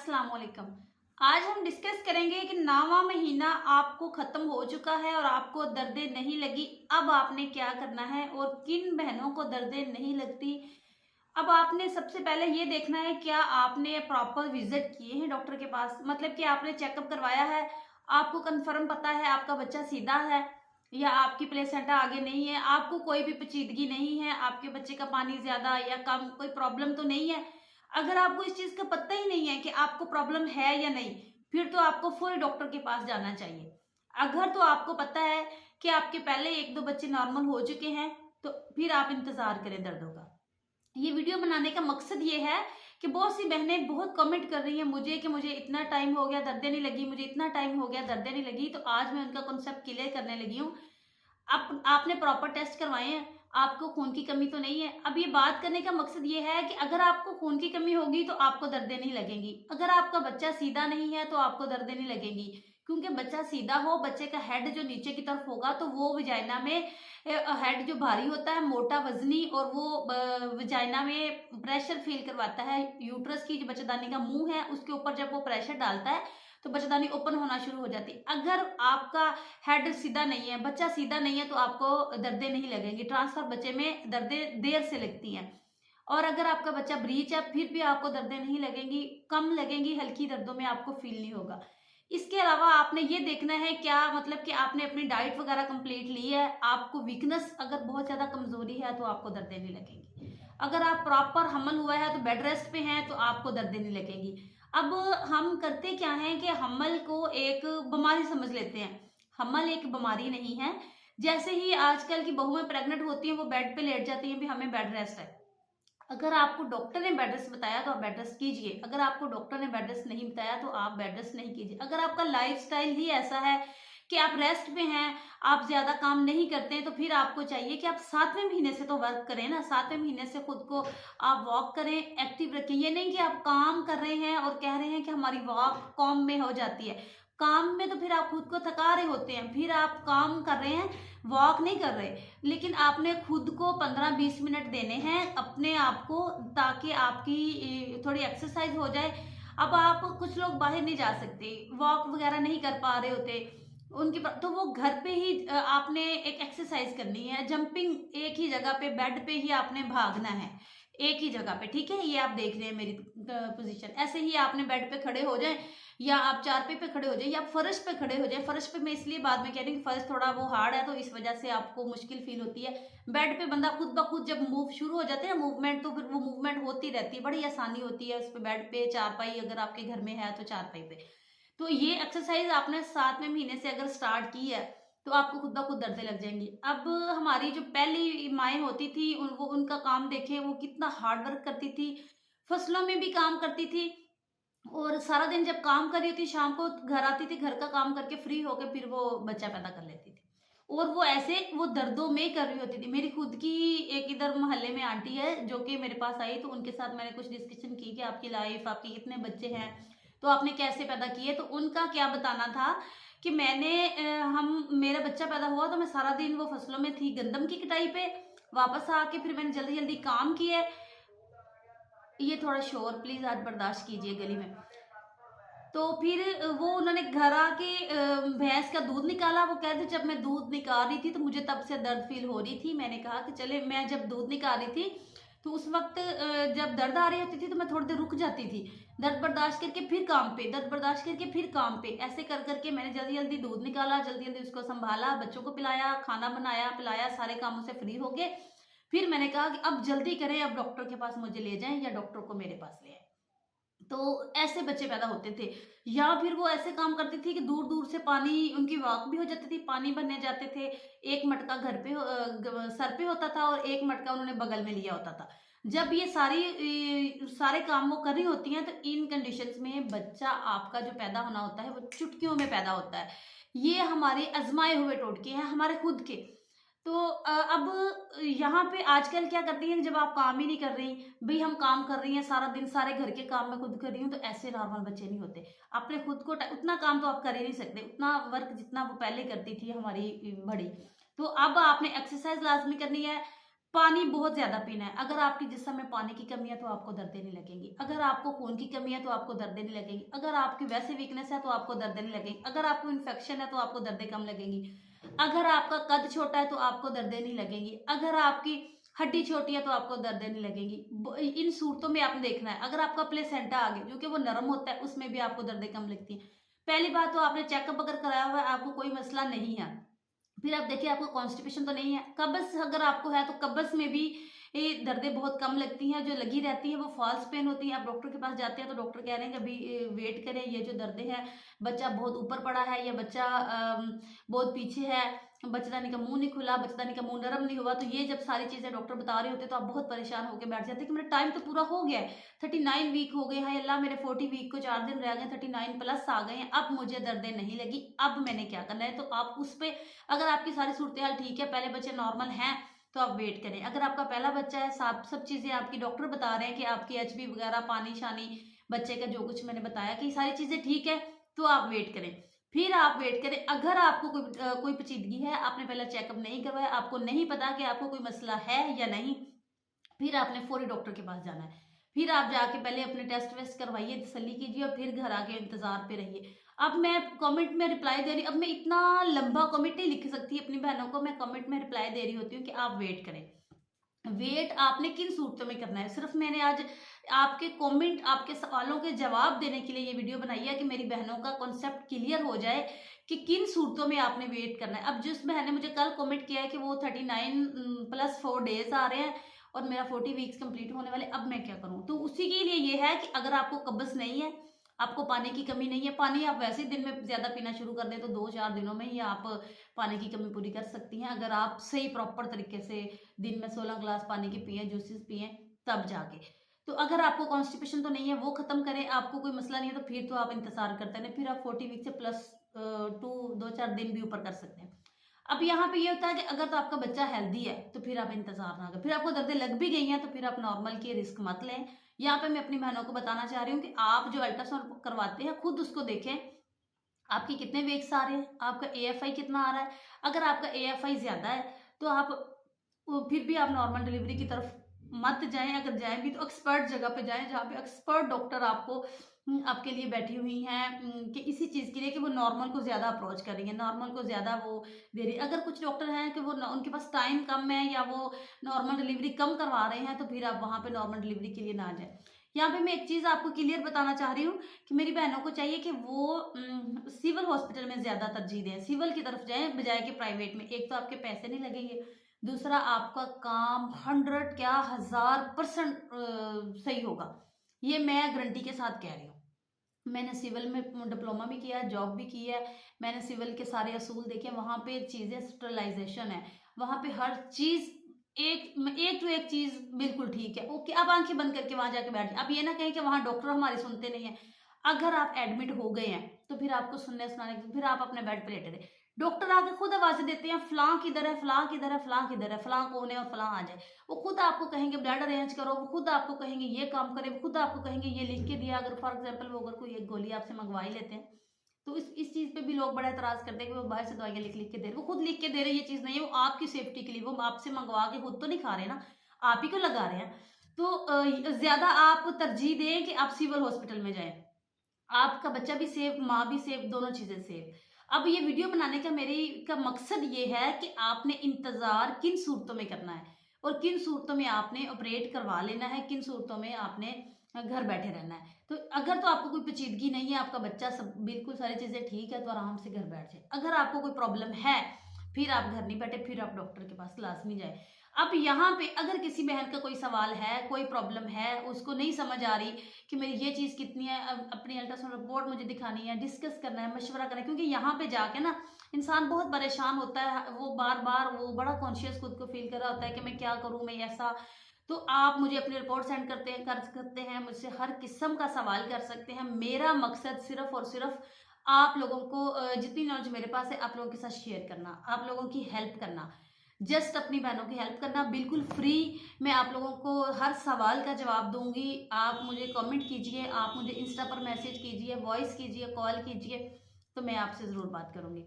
अस्सलाम वालेकुम। आज हम डिस्कस करेंगे कि 9वां महीना आपको ख़त्म हो चुका है और आपको दर्दें नहीं लगी। अब आपने क्या करना है और किन बहनों को दर्दें नहीं लगती। अब आपने सबसे पहले ये देखना है क्या आपने प्रॉपर विजिट किए हैं डॉक्टर के पास, मतलब कि आपने चेकअप करवाया है। आपको कंफर्म पता है आपका बच्चा सीधा है या आपकी प्लेसेंटा आगे नहीं है, आपको कोई भी पेचीदगी नहीं है, आपके बच्चे का पानी ज़्यादा या कम कोई प्रॉब्लम तो नहीं है। अगर आपको इस चीज़ का पता ही नहीं है कि आपको प्रॉब्लम है या नहीं, फिर तो आपको फौरी डॉक्टर के पास जाना चाहिए। अगर तो आपको पता है कि आपके पहले 1-2 बच्चे नॉर्मल हो चुके हैं, तो फिर आप इंतज़ार करें दर्दों का। ये वीडियो बनाने का मकसद ये है कि बहुत सी बहनें बहुत कमेंट कर रही हैं मुझे कि मुझे इतना टाइम हो गया दर्दें नहीं लगी, मुझे इतना टाइम हो गया दर्दें नहीं लगी। तो आज मैं उनका कॉन्सेप्ट क्लियर करने लगी हूँ। आप आपने प्रॉपर टेस्ट करवाए हैं, आपको खून की कमी तो नहीं है। अब ये बात करने का मकसद ये है कि अगर आपको खून की कमी होगी तो आपको दर्दें नहीं लगेंगी। अगर आपका बच्चा सीधा नहीं है तो आपको दर्दें नहीं लगेंगी, क्योंकि बच्चा सीधा हो, बच्चे का हेड जो नीचे की तरफ होगा तो वो वजाइना में हेड जो भारी होता है, मोटा वजनी, और वो वजाइना में प्रेशर फील करवाता है। यूट्रस की जो बच्चेदानी का मुंह है उसके ऊपर जब वो प्रेशर डालता है तो बच्चेदानी ओपन होना शुरू हो जाती है। अगर आपका हेड सीधा नहीं है, बच्चा सीधा नहीं है, तो आपको दर्दें नहीं लगेंगी। ट्रांसफर बच्चे में दर्दें देर से लगती हैं। और अगर आपका बच्चा ब्रीच है फिर भी आपको दर्दें नहीं लगेंगी, कम लगेंगी, हल्की दर्दों में आपको फील नहीं होगा। इसके अलावा आपने ये देखना है क्या, मतलब कि आपने अपनी डाइट वगैरह कंप्लीट ली है। आपको वीकनेस अगर बहुत ज़्यादा कमजोरी है तो आपको दर्दें नहीं लगेंगी। अगर आप प्रॉपर हमल हुआ है तो बेड रेस्ट पे हैं तो आपको दर्दें नहीं लगेंगी। अब हम करते क्या हैं कि हमल को एक बीमारी समझ लेते हैं। हमल एक बीमारी नहीं है। जैसे ही आजकल की बहुएं प्रेग्नेंट होती हैं वो बेड पे लेट जाती हैं भी हमें बेड रेस्ट है। अगर आपको डॉक्टर ने बेड रेस्ट बताया तो आप बेड रेस्ट कीजिए। अगर आपको डॉक्टर ने बेड रेस्ट नहीं बताया तो आप बेड रेस्ट नहीं कीजिए। अगर आपका लाइफस्टाइल ही ऐसा है कि आप रेस्ट पे हैं, आप ज्यादा काम नहीं करते हैं, तो फिर आपको चाहिए कि आप 7वें महीने से तो वर्क करें ना। 7वें महीने से खुद को आप वॉक करें, एक्टिव रखें। ये नहीं कि आप काम कर रहे हैं और कह रहे हैं कि हमारी वॉक काम में हो जाती है। काम में तो फिर आप खुद को थका रहे होते हैं, फिर आप काम कर रहे हैं, वॉक नहीं कर रहे। लेकिन आपने खुद को 15-20 मिनट देने हैं अपने आप को, ताकि आपकी थोड़ी एक्सरसाइज हो जाए। अब आप कुछ लोग बाहर नहीं जा सकते, वॉक वगैरह नहीं कर पा रहे होते, तो वो घर पे ही आपने एक एक्सरसाइज करनी है। जंपिंग, एक ही जगह पे बेड पे ही आपने भागना है, एक ही जगह पे। ठीक है, ये आप देख रहे हैं मेरी पोजीशन। ऐसे ही आपने बेड पे खड़े हो जाए या आप चारपाई पे खड़े हो जाए या फर्श पे खड़े हो जाए। फर्श पे मैं इसलिए बाद में कह रही हूँ कि फर्श थोड़ा वो हार्ड है तो इस वजह से आपको मुश्किल फील होती है। बेड पे बंदा खुद ब खुद जब मूव शुरू हो जाते हैं मूवमेंट, तो फिर वो मूवमेंट होती रहती है, बड़ी आसानी होती है उस पे। बेड पे, चारपाई अगर आपके घर में है तो चारपाई पे। तो ये एक्सरसाइज आपने 7वें महीने से अगर स्टार्ट की है तो आपको खुद ब खुद दर्दें लग जाएंगी। अब हमारी जो पहली माएँ होती थी वो उनका काम देखें, वो कितना हार्ड वर्क करती थी, फसलों में भी काम करती थी, और सारा दिन जब काम कर रही होती शाम को घर आती थी, घर का काम करके फ्री होके फिर वो बच्चा पैदा कर लेती थी। और वो ऐसे वो दर्दों में कर रही होती थी। मेरी खुद की एक इधर मोहल्ले में आंटी है जो कि मेरे पास आई, तो उनके साथ मैंने कुछ डिस्कशन की कि आपकी लाइफ, आपके कितने बच्चे हैं, तो आपने कैसे पैदा किए। तो उनका क्या बताना था कि मैंने हम मेरा बच्चा पैदा हुआ तो मैं सारा दिन वो फसलों में थी, गंदम की कटाई पे, वापस आके फिर मैंने जल्दी जल्दी काम किए। ये थोड़ा शोर प्लीज आज बर्दाश्त कीजिए गली में। तो फिर वो उन्होंने घर आके भैंस का दूध निकाला। वो कहते जब मैं दूध निकाल रही थी तो मुझे तब से दर्द फील हो रही थी। मैंने कहा कि चले, मैं जब दूध निकाल रही थी तो उस वक्त जब दर्द आ रही होती थी तो मैं थोड़ी देर रुक जाती थी, दर्द बर्दाश्त करके फिर काम पे, दर्द बर्दाश्त करके फिर काम पे। ऐसे कर करके मैंने जल्दी जल्दी दूध निकाला, जल्दी जल्दी उसको संभाला, बच्चों को पिलाया, खाना बनाया, पिलाया, सारे कामों से फ्री हो गए। फिर मैंने कहा कि अब जल्दी करें, अब डॉक्टर के पास मुझे ले जाएं या डॉक्टर को मेरे पास ले आए। तो ऐसे बच्चे पैदा होते थे। या फिर वो ऐसे काम करती थी कि दूर-दूर से पानी, उनकी वॉक भी हो जाती थी, पानी भरने जाते थे। एक मटका घर पे सर पे होता था और एक मटका उन्होंने बगल में लिया होता था। जब ये सारे काम वो कर रही होती हैं तो इन कंडीशंस में बच्चा आपका जो पैदा होना होता है वो चुटकियों में पैदा होता है। ये हमारे आज़माए हुए टोटके हैं, हमारे खुद के। तो अब यहाँ पे आजकल क्या करती हैं, जब आप काम ही नहीं कर रही, भई हम काम कर रही हैं सारा दिन, सारे घर के काम मैं खुद कर रही हूँ, तो ऐसे नॉर्मल बच्चे नहीं होते। आपने खुद को उतना काम तो आप कर ही नहीं सकते, उतना वर्क जितना वो पहले करती थी हमारी बड़ी। तो अब आपने एक्सरसाइज लाज़मी करनी है, पानी बहुत ज़्यादा पीना है। अगर आपकी जिस्म में पानी की कमी है तो आपको दर्दें नहीं लगेंगी। अगर आपको खून की कमी है तो आपको दर्दें नहीं लगेंगी। अगर आपकी वैसे वीकनेस है तो आपको दर्दें नहीं लगेंगी। अगर आपको इन्फेक्शन है तो आपको दर्दें कम लगेंगी। अगर आपका कद छोटा है तो आपको दर्दें नहीं लगेंगी। अगर आपकी हड्डी छोटी है तो आपको दर्दें नहीं लगेंगी। इन सूरतों में आपने देखना है। अगर आपका प्लेसेंटा आ गया, जो कि वो नरम होता है, उसमें भी आपको दर्दें कम लगती हैं। पहली बात तो आपने चेकअप अगर कराया हुआ है, आपको कोई मसला नहीं है। फिर आप देखिए आपको कॉन्स्टिपेशन तो नहीं है। कब्ज़ अगर आपको है तो कब्ज़ में भी ये दर्दें बहुत कम लगती हैं, जो लगी रहती हैं वो फॉल्स पेन होती हैं। आप डॉक्टर के पास जाते हैं तो डॉक्टर कह रहे हैं कि अभी वेट करें, ये जो दर्दें हैं, बच्चा बहुत ऊपर पड़ा है या बच्चा बहुत पीछे है, बच्चेदानी का मुंह नहीं खुला, बच्चेदानी का मुंह नरम नहीं हुआ। तो ये जब सारी चीज़ें डॉक्टर बता रहे होते हैं तो आप बहुत परेशान होकर बैठ जाते हैं कि मेरा टाइम तो पूरा हो गया है, 39 वीक हो गए हैं, अल्लाह मेरे 40 वीक को 4 दिन रह गए, 39 प्लस आ गए हैं, अब मुझे दर्दें नहीं लगी, अब मैंने क्या करना है। तो आप उस पर, अगर आपकी सारी सूरत हाल ठीक है, पहले बच्चे नॉर्मल हैं, तो आप वेट करें। अगर आपका पहला बच्चा है, सब चीज़ें आपकी डॉक्टर बता रहे हैं कि आपकी एचबी वगैरह, पानी शानी, बच्चे का जो कुछ मैंने बताया कि सारी चीज़ें ठीक है, तो आप वेट करें। फिर आप वेट करें। अगर आपको कोई पेचीदगी है, आपने पहले चेकअप नहीं करवाया, आपको नहीं पता कि आपको कोई मसला है या नहीं, फिर आपने फौरी डॉक्टर के पास जाना है। फिर आप जाके पहले अपने टेस्ट वेस्ट करवाइए, तसल्ली कीजिए और फिर घर आके इंतजार पे रहिए। अब मैं कमेंट में रिप्लाई दे रही, अब मैं इतना लंबा कमेंट नहीं लिख सकती अपनी बहनों को, मैं कमेंट में रिप्लाई दे रही होती हूँ कि आप वेट करें। वेट आपने किन सूरतों में करना है, सिर्फ मैंने आज आपके कमेंट, आपके सवालों के जवाब देने के लिए ये वीडियो बनाई है कि मेरी बहनों का कॉन्सेप्ट क्लियर हो जाए कि किन सूरतों में आपने वेट करना है। अब जिस बहन ने मुझे कल कमेंट किया है कि वो 39 प्लस 4 डेज आ रहे हैं और मेरा 40 वीक्स कंप्लीट होने वाले, अब मैं क्या करूं। तो उसी के लिए ये है कि अगर आपको कब्ज नहीं है, आपको पानी की कमी नहीं है, पानी आप वैसे ही दिन में ज्यादा पीना शुरू कर दें तो 2-4 दिनों में ही आप पानी की कमी पूरी कर सकती हैं। अगर आप सही प्रॉपर तरीके से दिन में 16 ग्लास पानी के पिए, जूसेस पिए, तब जाके। तो अगर आपको कॉन्स्टिपेशन तो नहीं है, वो खत्म करें, आपको कोई मसला नहीं है, तो फिर तो आप इंतजार करते हैं, फिर आप 40 वीक से प्लस 2-4 दिन भी ऊपर कर सकते हैं। अब यहाँ पे ये होता है कि अगर तो आपका बच्चा हेल्दी है तो फिर आप इंतजार ना करें। फिर आपको दर्दें लग भी गई हैं तो फिर आप नॉर्मल की रिस्क मत लें। यहाँ पे मैं अपनी बहनों को बताना चाह रही हूँ कि आप जो अल्ट्रासाउंड करवाते हैं, खुद उसको देखें आपके कितने वेक्स आ रहे हैं, आपका एएफआई कितना आ रहा है। अगर आपका एएफआई ज्यादा है तो आप फिर भी आप नॉर्मल डिलीवरी की तरफ मत जाएं। अगर जाएं भी तो एक्सपर्ट जगह पे जाएं, जहाँ पे एक्सपर्ट डॉक्टर आपको आपके लिए बैठी हुई हैं कि इसी चीज़ के लिए कि वो नॉर्मल को ज़्यादा अप्रोच कर रही है, नॉर्मल को ज़्यादा वो दे रही है। अगर कुछ डॉक्टर हैं कि वो उनके पास टाइम कम है या वो नॉर्मल डिलीवरी कम करवा रहे हैं, तो फिर आप वहाँ पे नॉर्मल डिलीवरी के लिए ना जाएं। यहाँ पे मैं एक चीज़ आपको क्लियर बताना चाह रही हूँ कि मेरी बहनों को चाहिए कि वो सिविल हॉस्पिटल में ज़्यादा तरजीह दें, सिविल की तरफ जाएं बजाय कि प्राइवेट में। एक तो आपके पैसे नहीं लगेंगे, दूसरा आपका काम 100 क्या 1000% सही होगा। ये मैं गारंटी के साथ कह रही हूँ। मैंने सिविल में डिप्लोमा भी किया है, जॉब भी की है, मैंने सिविल के सारे असूल देखे। वहाँ पे चीज़ें स्टरलाइजेशन है, वहाँ पे हर चीज़ एक तो एक चीज़ बिल्कुल ठीक है। ओके, आप आंखें बंद करके वहाँ जाके बैठ जाए। आप ये ना कहें कि वहाँ डॉक्टर हमारी सुनते नहीं है। अगर आप एडमिट हो गए हैं तो फिर आपको सुनने सुनाने, फिर आप अपने बेड पर लेटे रहे। डॉक्टर आके खुद आवाज़ें देते हैं, फलां किधर है, फलां किधर है, फलां किधर है, फलां कौन है और फलां आ जाए। वो खुद आपको कहेंगे ब्लड अरेंज करो, वो खुद आपको कहेंगे ये काम करे, वो खुद आपको कहेंगे ये लिख के दिया। अगर फॉर एग्जाम्पल वो अगर कोई एक गोली आपसे मंगवा ही लेते हैं तो इस चीज़ पे भी लोग बड़ा एतराज़ करते हैं कि वो बाहर से दवाइयाँ लिख लिख के दे रहे। वो खुद लिख के दे रहे, ये चीज़ नहीं है, वो आपकी सेफ्टी के लिए, वो आपसे मंगवा के खुद तो नहीं खा रहे ना, आप ही को लगा रहे हैं। तो ज़्यादा आप तरजीह दें कि आप सिविल हॉस्पिटल में जाएं। आपका बच्चा भी सेफ, माँ भी सेफ, दोनों चीज़ें सेफ। अब ये वीडियो बनाने का मेरी का मकसद ये है कि आपने इंतज़ार किन सूरतों में करना है और किन सूरतों में आपने ऑपरेट करवा लेना है, किन सूरतों में आपने घर बैठे रहना है। तो अगर तो आपको कोई पेचीदगी नहीं है, आपका बच्चा सब बिल्कुल सारी चीज़ें ठीक है, तो आराम से घर बैठ जाए। अगर आपको कोई प्रॉब्लम है फिर आप घर नहीं बैठे, फिर आप डॉक्टर के पास लाजमी जाए। अब यहाँ पे अगर किसी बहन का कोई सवाल है, कोई प्रॉब्लम है, उसको नहीं समझ आ रही कि मेरी ये चीज़ कितनी है, अपनी अल्ट्रासाउंड रिपोर्ट मुझे दिखानी है, डिस्कस करना है, मशवरा करना है, क्योंकि यहाँ पे जाके ना इंसान बहुत परेशान होता है। वो बार बार वो बड़ा कॉन्शियस खुद को फील कर रहा होता है कि मैं क्या करूँ, मैं ऐसा। तो आप मुझे अपनी रिपोर्ट सेंड कर सकते हैं, मुझसे हर किस्म का सवाल कर सकते हैं। मेरा मकसद सिर्फ और सिर्फ आप लोगों को जितनी नॉलेज मेरे पास है आप लोगों के साथ शेयर करना, आप लोगों की हेल्प करना, जस्ट अपनी बहनों की हेल्प करना, बिल्कुल फ्री। मैं आप लोगों को हर सवाल का जवाब दूंगी। आप मुझे कमेंट कीजिए, आप मुझे इंस्टा पर मैसेज कीजिए, वॉइस कीजिए, कॉल कीजिए, तो मैं आपसे ज़रूर बात करूंगी।